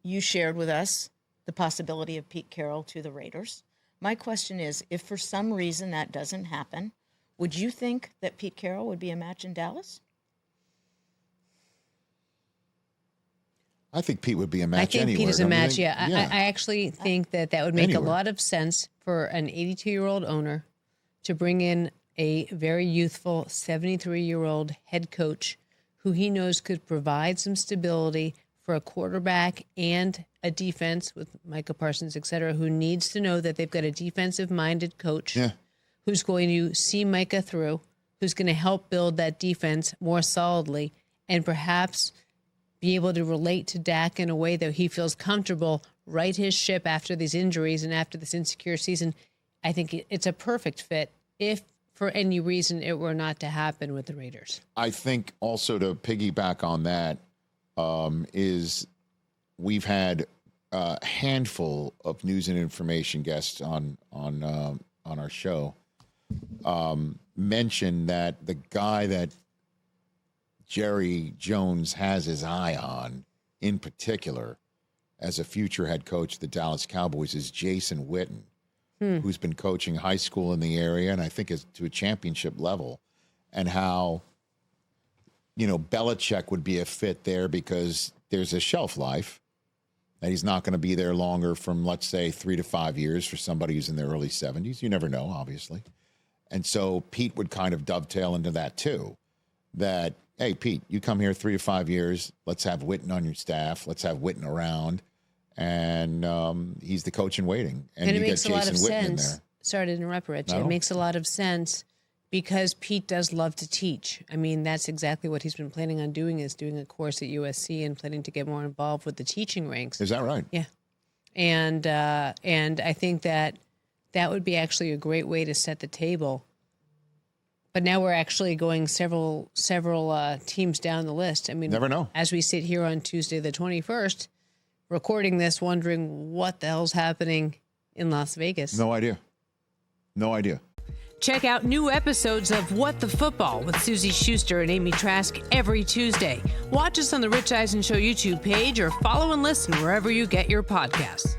you shared with us the possibility of Pete Carroll to the Raiders. My question is, if for some reason that doesn't happen, would you think that Pete Carroll would be a match in Dallas? I think Pete would be a match anywhere. I think Pete is a match, yeah. I actually think that would make Anywhere. a lot of sense for an 82-year-old owner to bring in a very youthful 73-year-old head coach who he knows could provide some stability for a quarterback and a defense with Micah Parsons, et cetera, who needs to know that they've got a defensive-minded coach who's going to see Micah through, who's going to help build that defense more solidly, and perhaps be able to relate to Dak in a way that he feels comfortable, right his ship after these injuries and after this insecure season. I think it's a perfect fit if for any reason it were not to happen with the Raiders. I think also to piggyback on that is we've had a handful of news and information guests on our show mention that the guy that Jerry Jones has his eye on, in particular, as a future head coach of the Dallas Cowboys, is Jason Witten, who's been coaching high school in the area, and I think is to a championship level, and how, Belichick would be a fit there because there's a shelf life, that he's not going to be there longer from, let's say, 3 to 5 years for somebody who's in their early 70s. You never know, obviously. And so Pete would kind of dovetail into that, too, that, hey, Pete, you come here 3 to 5 years. Let's have Witten on your staff. Let's have Witten around. And he's the coach in waiting. And it you makes get a lot Jason of Witten in sense. there. Sorry to interrupt, Rich. No. It makes a lot of sense because Pete does love to teach. I mean, that's exactly what he's been planning on doing, is doing a course at USC and planning to get more involved with the teaching ranks. Is that right? Yeah. And I think that would be actually a great way to set the table. But now we're actually going several teams down the list. I mean, Never know. As we sit here on Tuesday the 21st, recording this, wondering what the hell's happening in Las Vegas. No idea. Check out new episodes of What the Football with Suzy Shuster and Amy Trask every Tuesday. Watch us on the Rich Eisen Show YouTube page or follow and listen wherever you get your podcasts.